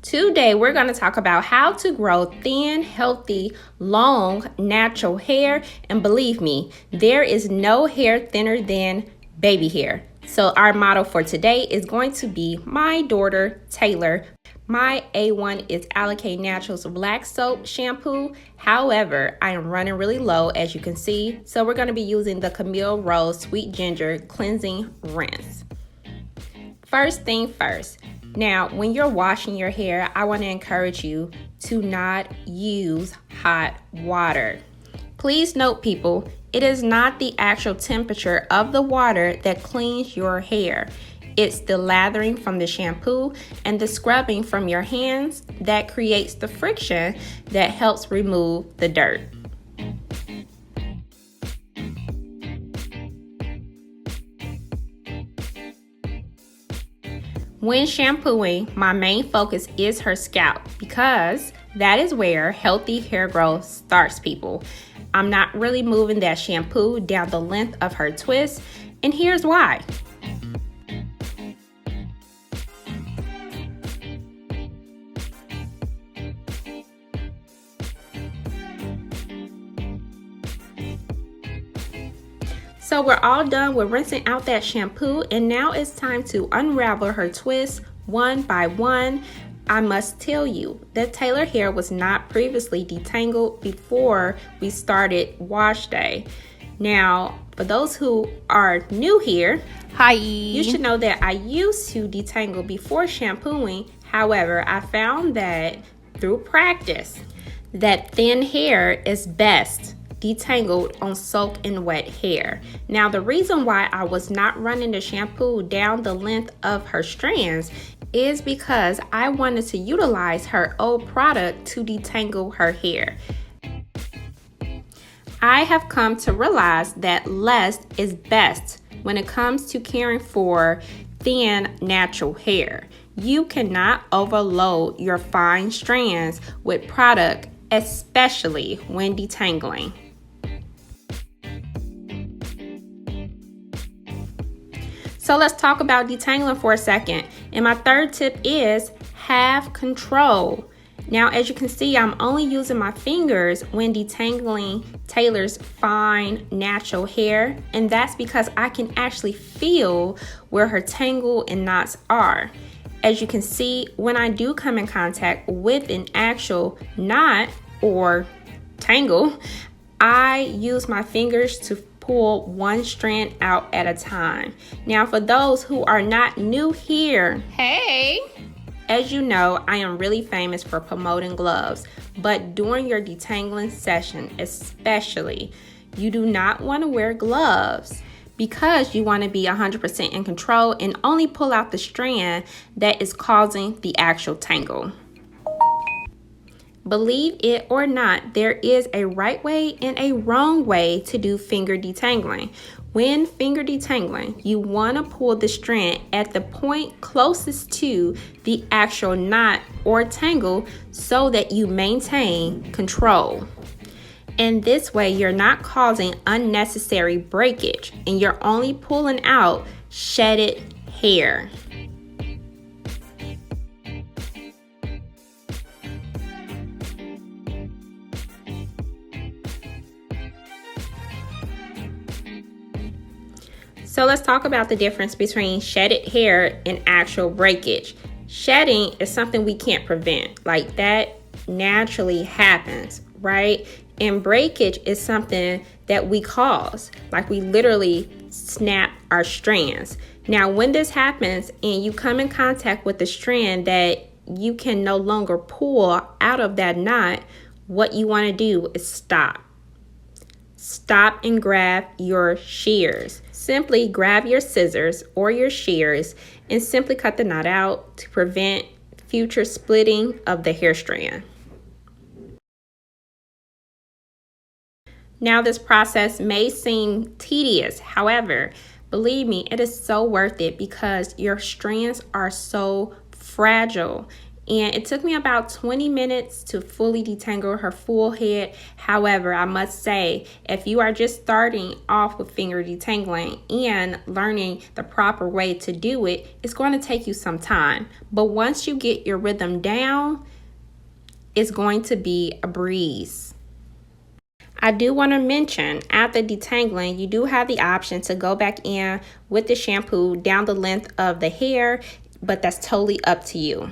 Today, we're going to talk about how to grow thin, healthy, long, natural hair. And believe me, there is no hair thinner than baby hair. So our motto for today is going to be my daughter, Taylor. My A1 is Allocate Naturals Black Soap Shampoo. However, I am running really low, as you can see. So we're going to be using the Camille Rose Sweet Ginger Cleansing Rinse. First thing first. Now, when you're washing your hair, I want to encourage you to not use hot water. Please note, people, it is not the actual temperature of the water that cleans your hair. It's the lathering from the shampoo and the scrubbing from your hands that creates the friction that helps remove the dirt. When shampooing, my main focus is her scalp because that is where healthy hair growth starts, people. I'm not really moving that shampoo down the length of her twist, and here's why. So we're all done with rinsing out that shampoo, and now it's time to unravel her twists one by one. I must tell you that Taylor hair was not previously detangled before we started wash day. Now, for those who are new here, hi, you should know that I used to detangle before shampooing. However, I found that through practice, that thin hair is best detangled on soaked and wet hair. Now, the reason why I was not running the shampoo down the length of her strands is because I wanted to utilize her old product to detangle her hair. I have come to realize that less is best when it comes to caring for thin, natural hair. You cannot overload your fine strands with product, especially when detangling. So let's talk about detangling for a second. And my third tip is have control. Now, as you can see, I'm only using my fingers when detangling Taylor's fine, natural hair. And that's because I can actually feel where her tangle and knots are. As you can see, when I do come in contact with an actual knot or tangle, I use my fingers to pull one strand out at a time. Now, for those who are not new here, hey, as you know, I am really famous for promoting gloves, but during your detangling session especially, you do not want to wear gloves because you want to be 100% in control and only pull out the strand that is causing the actual tangle. Believe it or not, there is a right way and a wrong way to do finger detangling. When finger detangling, you want to pull the strand at the point closest to the actual knot or tangle so that you maintain control. And this way, you're not causing unnecessary breakage and you're only pulling out shedded hair. So let's talk about the difference between shedded hair and actual breakage. Shedding is something we can't prevent. Like, that naturally happens, right? And breakage is something that we cause. Like, we literally snap our strands. Now, when this happens and you come in contact with the strand that you can no longer pull out of that knot, what you want to do is stop. Stop and grab your shears. Simply grab your scissors or your shears and simply cut the knot out to prevent future splitting of the hair strand. Now, this process may seem tedious. However, believe me, it is so worth it because your strands are so fragile and it took me about 20 minutes to fully detangle her full head. However, I must say, if you are just starting off with finger detangling and learning the proper way to do it, it's going to take you some time. But once you get your rhythm down, it's going to be a breeze. I do want to mention, after detangling, you do have the option to go back in with the shampoo down the length of the hair, but that's totally up to you.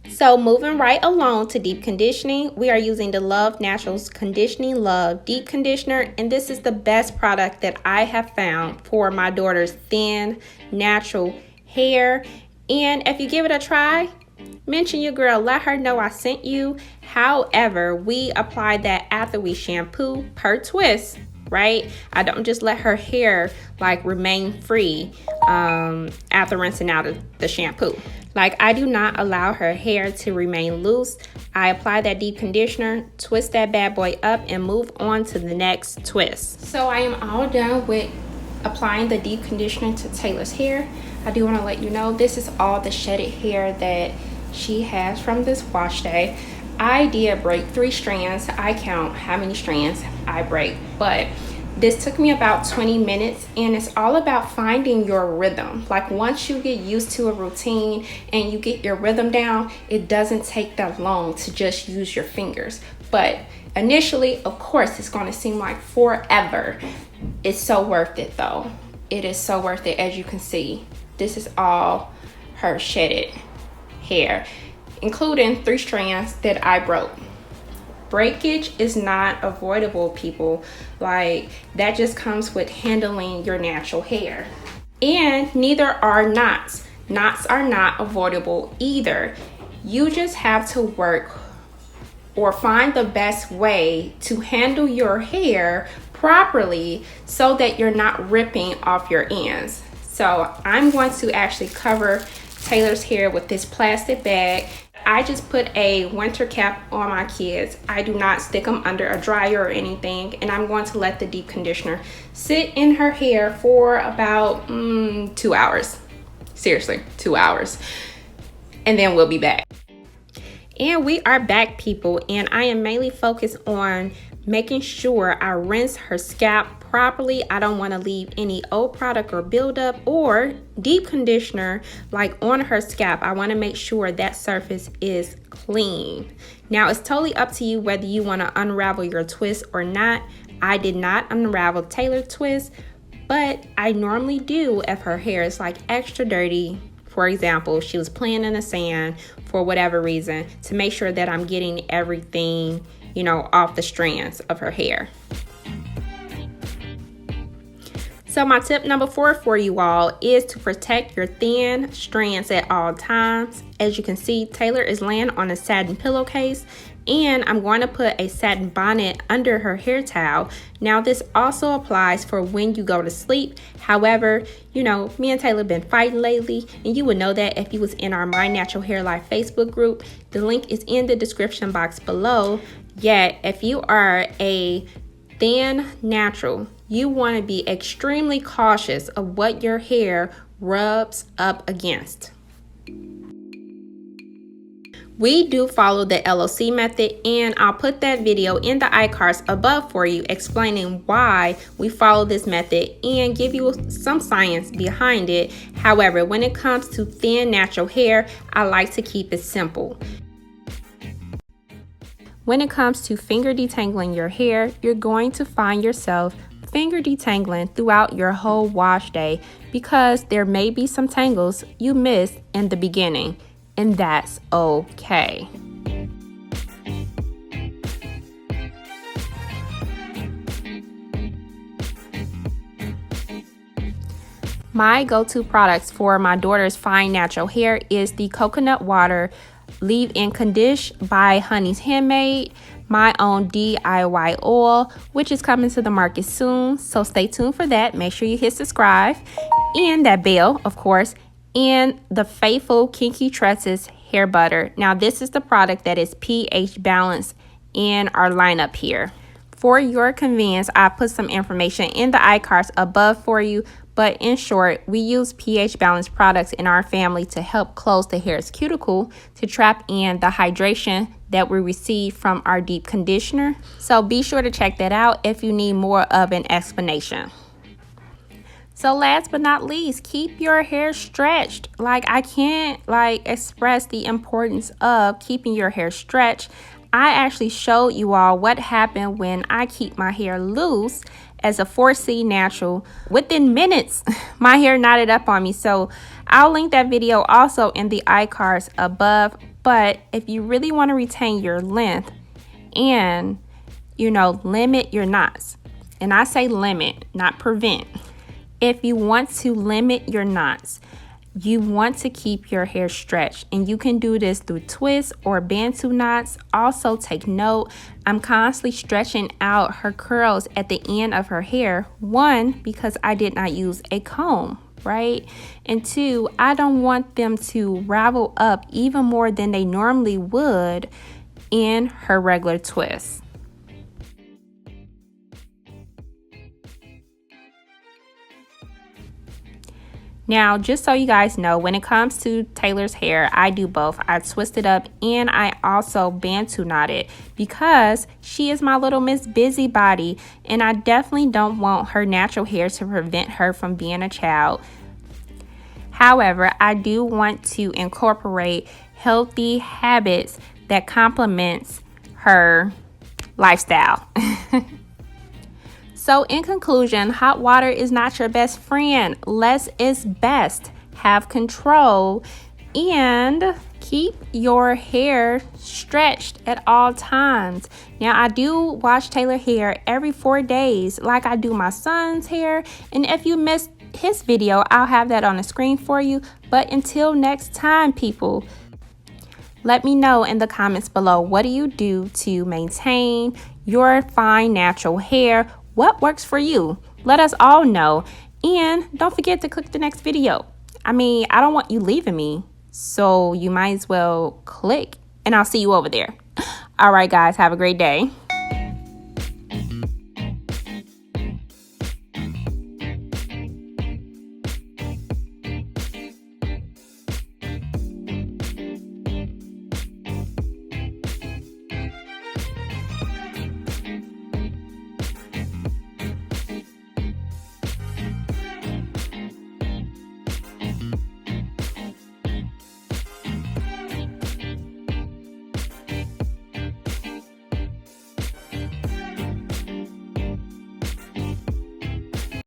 So moving right along to deep conditioning, we are using the Love Naturals Conditioning Love Deep Conditioner, and this is the best product that I have found for my daughter's thin, natural hair. And if you give it a try, mention your girl, let her know I sent you. However, we apply that after we shampoo per twist, right? I don't just let her hair like remain free after rinsing out the shampoo. Like, I do not allow her hair to remain loose. I apply that deep conditioner, twist that bad boy up, and move on to the next twist. So I am all done with applying the deep conditioner to Taylor's hair. I do want to let you know this is all the shedded hair that she has from this wash day. I did break 3 strands. I count how many strands I break, but this took me about 20 minutes, and it's all about finding your rhythm. Like, once you get used to a routine and you get your rhythm down, it doesn't take that long to just use your fingers. But initially, of course, it's going to seem like forever. It's so worth it though. It is so worth it. As you can see, this is all her shedded hair, including 3 strands that I broke. Breakage is not avoidable, people. Like, that just comes with handling your natural hair. And neither are knots. Knots are not avoidable either. You just have to work or find the best way to handle your hair properly so that you're not ripping off your ends. So I'm going to actually cover Taylor's hair with this plastic bag. I just put a winter cap on my kids. I do not stick them under a dryer or anything, and I'm going to let the deep conditioner sit in her hair for about 2 hours. Seriously, 2 hours. And then we'll be back. And we are back, people, and I am mainly focused on making sure I rinse her scalp properly. I don't want to leave any old product or buildup or deep conditioner like on her scalp. I want to make sure that surface is clean. Now, it's totally up to you whether you want to unravel your twist or not. I did not unravel Taylor's twist, but I normally do if her hair is like extra dirty. For example, she was playing in the sand for whatever reason, to make sure that I'm getting everything, you know, off the strands of her hair. So my tip number 4 for you all is to protect your thin strands at all times. As you can see, Taylor is laying on a satin pillowcase, and I'm going to put a satin bonnet under her hair towel. Now, this also applies for when you go to sleep. However, you know, me and Taylor been fighting lately, and you would know that if you was in our My Natural Hair Life Facebook group. The link is in the description box below. Yet, if you are a thin natural, you want to be extremely cautious of what your hair rubs up against. We do follow the LOC method, and I'll put that video in the iCards above for you, explaining why we follow this method and give you some science behind it. However, when it comes to thin natural hair, I like to keep it simple. When it comes to finger detangling your hair, you're going to find yourself finger detangling throughout your whole wash day because there may be some tangles you missed in the beginning, and that's okay. My go-to products for my daughter's fine natural hair is the coconut water leave-in condition by Honey's Handmade, my own DIY oil, which is coming to the market soon, so stay tuned for that. Make sure you hit subscribe, and that bell, of course, and the faithful Kinky Tresses hair butter. Now, this is the product that is pH balanced in our lineup here. For your convenience, I put some information in the iCards above for you, But in short, we use pH balanced products in our family to help close the hair's cuticle to trap in the hydration that we receive from our deep conditioner. So be sure to check that out if you need more of an explanation. So last but not least, keep your hair stretched. Like, I can't express the importance of keeping your hair stretched. I actually showed you all what happened when I keep my hair loose as a 4C natural. Within minutes, my hair knotted up on me. So I'll link that video also in the iCards above. But if you really want to retain your length and, limit your knots, and I say limit, not prevent. If you want to limit your knots, you want to keep your hair stretched, and you can do this through twists or bantu knots. Also take note, I'm constantly stretching out her curls at the end of her hair. One, because I did not use a comb, right? And two, I don't want them to ravel up even more than they normally would in her regular twist. Now, just so you guys know, when it comes to Taylor's hair, I do both. I twist it up and I also bantu knot it because she is my little Miss Busybody, and I definitely don't want her natural hair to prevent her from being a child. However, I do want to incorporate healthy habits that complements her lifestyle. So in conclusion, hot water is not your best friend. Less is best. Have control and keep your hair stretched at all times. Now, I do wash Taylor's hair every 4 days like I do my son's hair. And if you missed his video, I'll have that on the screen for you. But until next time, people, let me know in the comments below, what do you do to maintain your fine natural hair? What works for you? Let us all know. And don't forget to click the next video. I don't want you leaving me, so you might as well click, and I'll see you over there. All right, guys, have a great day.